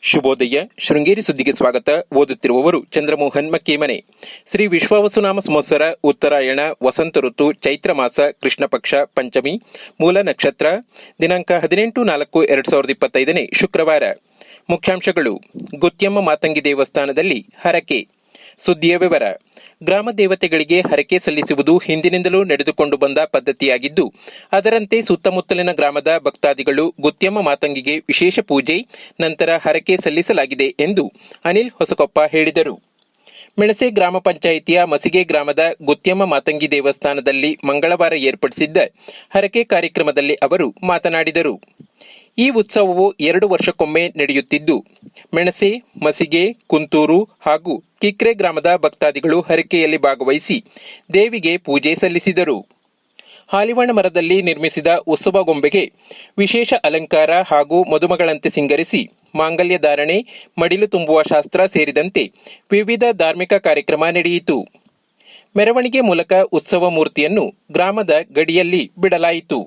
ಶುಭೋದಯ. ಶೃಂಗೇರಿ ಸುದ್ದಿಗೆ ಸ್ವಾಗತ. ಓದುತ್ತಿರುವವರು ಚಂದ್ರಮೋಹನ್ ಮಕ್ಕೇಮನೆ. ಶ್ರೀ ವಿಶ್ವಾವಸುನಾಮ ಸಂವತ್ಸರ, ಉತ್ತರಾಯಣ, ವಸಂತ ಋತು, ಚೈತ್ರ ಮಾಸ, ಕೃಷ್ಣ ಪಕ್ಷ, ಪಂಚಮಿ, ಮೂಲ ನಕ್ಷತ್ರ, ದಿನಾಂಕ 18/4/2025 ಶುಕ್ರವಾರ. ಮುಖ್ಯಾಂಶಗಳು. ಗುತ್ಯಮ್ಮ ಮಾತಂಗಿ ದೇವಸ್ಥಾನದಲ್ಲಿ ಹರಕೆ. ಸುದ್ದಿಯ ವಿವರ. ಗ್ರಾಮ ದೇವತೆಗಳಿಗೆ ಹರಕೆ ಸಲ್ಲಿಸುವುದು ಹಿಂದಿನಿಂದಲೂ ನಡೆದುಕೊಂಡು ಬಂದ ಪದ್ಧತಿಯಾಗಿದ್ದು, ಅದರಂತೆ ಸುತ್ತಮುತ್ತಲಿನ ಗ್ರಾಮದ ಭಕ್ತಾದಿಗಳು ಗುತ್ಯಮ್ಮ ಮಾತಂಗಿಗೆ ವಿಶೇಷ ಪೂಜೆ ನಂತರ ಹರಕೆ ಸಲ್ಲಿಸಲಾಗಿದೆ ಎಂದು ಅನಿಲ್ ಹೊಸಕೊಪ್ಪ ಹೇಳಿದರು. ಮೆಣಸೆ ಗ್ರಾಮ ಪಂಚಾಯಿತಿಯ ಮಸಿಗೆ ಗ್ರಾಮದ ಗುತ್ಯಮ್ಮ ಮಾತಂಗಿ ದೇವಸ್ಥಾನದಲ್ಲಿ ಮಂಗಳವಾರ ಏರ್ಪಡಿಸಿದ್ದ ಹರಕೆ ಕಾರ್ಯಕ್ರಮದಲ್ಲಿ ಅವರು ಮಾತನಾಡಿದರು. ಈ ಉತ್ಸವವು 2 ವರ್ಷಕ್ಕೊಮ್ಮೆ ನಡೆಯುತ್ತಿದ್ದು, ಮೆಣಸೆ, ಮಸಿಗೆ, ಕುಂತೂರು ಹಾಗೂ ಕಿಕ್ರೆ ಗ್ರಾಮದ ಭಕ್ತಾದಿಗಳು ಹರಕೆಯಲ್ಲಿ ಭಾಗವಹಿಸಿ ದೇವಿಗೆ ಪೂಜೆ ಸಲ್ಲಿಸಿದರು. ಹಾಲಿವಾಣ ಮರದಲ್ಲಿ ನಿರ್ಮಿಸಿದ ಉತ್ಸವ ಗೊಂಬೆಗೆ ವಿಶೇಷ ಅಲಂಕಾರ ಹಾಗೂ ಮದುಮಗಳಂತೆ ಸಿಂಗರಿಸಿ ಮಾಂಗಲ್ಯ ಧಾರಣೆ, ಮಡಿಲು ತುಂಬುವ ಶಾಸ್ತ್ರ ಸೇರಿದಂತೆ ವಿವಿಧ ಧಾರ್ಮಿಕ ಕಾರ್ಯಕ್ರಮ ನಡೆಯಿತು. ಮೆರವಣಿಗೆ ಮೂಲಕ ಉತ್ಸವ ಮೂರ್ತಿಯನ್ನು ಗ್ರಾಮದ ಗಡಿಯಲ್ಲಿ ಬಿಡಲಾಯಿತು.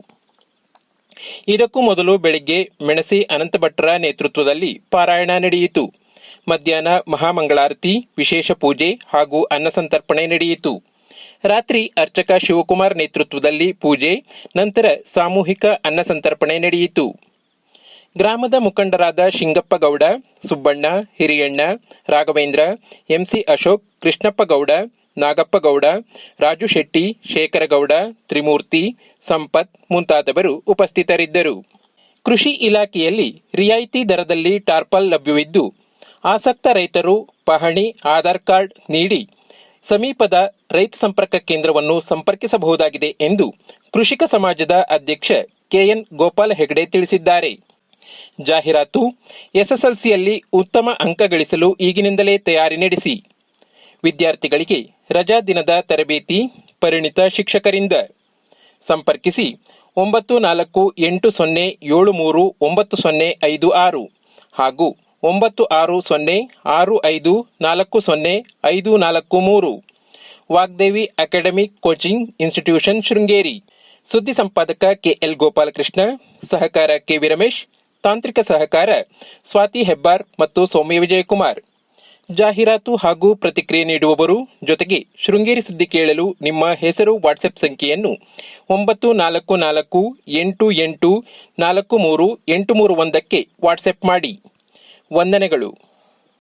ಇದಕ್ಕೂ ಮೊದಲು ಬೆಳಗ್ಗೆ ಮೆಣಸೆ ಅನಂತಭಟ್ರ ನೇತೃತ್ವದಲ್ಲಿ ಪಾರಾಯಣ ನಡೆಯಿತು. ಮಧ್ಯಾಹ್ನ ಮಹಾಮಂಗಳಾರತಿ, ವಿಶೇಷ ಪೂಜೆ ಹಾಗೂ ಅನ್ನಸಂತರ್ಪಣೆ ನಡೆಯಿತು. ರಾತ್ರಿ ಅರ್ಚಕ ಶಿವಕುಮಾರ್ ನೇತೃತ್ವದಲ್ಲಿ ಪೂಜೆ, ನಂತರ ಸಾಮೂಹಿಕ ಅನ್ನಸಂತರ್ಪಣೆ ನಡೆಯಿತು. ಗ್ರಾಮದ ಮುಖಂಡರಾದ ಶಿಂಗಪ್ಪ ಗೌಡ, ಸುಬ್ಬಣ್ಣ, ಹಿರಿಯಣ್ಣ, ರಾಘವೇಂದ್ರ, ಎಂಸಿ ಅಶೋಕ್, ಕೃಷ್ಣಪ್ಪ ಗೌಡ, ನಾಗಪ್ಪ ಗೌಡ, ರಾಜು ಶೆಟ್ಟಿ, ಶೇಖರಗೌಡ, ತ್ರಿಮೂರ್ತಿ, ಸಂಪತ್ ಮುಂತಾದವರು ಉಪಸ್ಥಿತರಿದ್ದರು. ಕೃಷಿ ಇಲಾಖೆಯಲ್ಲಿ ರಿಯಾಯಿತಿ ದರದಲ್ಲಿ ಟಾರ್ಪಲ್ ಲಭ್ಯವಿದ್ದು, ಆಸಕ್ತ ರೈತರು ಪಹಣಿ, ಆಧಾರ್ ಕಾರ್ಡ್ ನೀಡಿ ಸಮೀಪದ ರೈತ ಸಂಪರ್ಕ ಕೇಂದ್ರವನ್ನು ಸಂಪರ್ಕಿಸಬಹುದಾಗಿದೆ ಎಂದು ಕೃಷಿಕ ಸಮಾಜದ ಅಧ್ಯಕ್ಷ ಕೆಎನ್ ಗೋಪಾಲ ಹೆಗಡೆ ತಿಳಿಸಿದ್ದಾರೆ. ಜಾಹೀರಾತು. ಎಸ್ಎಸ್ಎಲ್ಸಿಯಲ್ಲಿ ಉತ್ತಮ ಅಂಕ ಗಳಿಸಲು ಈಗಿನಿಂದಲೇ ತಯಾರಿ ನಡೆಸಿ. ವಿದ್ಯಾರ್ಥಿಗಳಿಗೆ ರಜಾ ದಿನದ ತರಬೇತಿ ಪರಿಣಿತ ಶಿಕ್ಷಕರಿಂದ. ಸಂಪರ್ಕಿಸಿ 9480739056 ಹಾಗೂ 9606540543. Vagdevi academic coaching institution Sringeri. ಸುದ್ದಿ ಸಂಪಾದಕ ಕೆಎಲ್ ಗೋಪಾಲಕೃಷ್ಣ, ಸಹಕಾರ ಕೆವಿ ರಮೇಶ್, ತಾಂತ್ರಿಕ ಸಹಕಾರ ಸ್ವಾತಿ ಹೆಬ್ಬಾರ್ ಮತ್ತು ಸೌಮ್ಯ ವಿಜಯಕುಮಾರ್. ಜಾಹೀರಾತು ಹಾಗೂ ಪ್ರತಿಕ್ರಿಯೆ ನೀಡುವವರು, ಜೊತೆಗೆ ಶೃಂಗೇರಿ ಸುದ್ದಿ ಕೇಳಲು ನಿಮ್ಮ ಹೆಸರು, ವಾಟ್ಸ್ಆಪ್ ಸಂಖ್ಯೆಯನ್ನು 9448843831 ವಾಟ್ಸ್ಆಪ್ ಮಾಡಿ. ವಂದನೆಗಳು.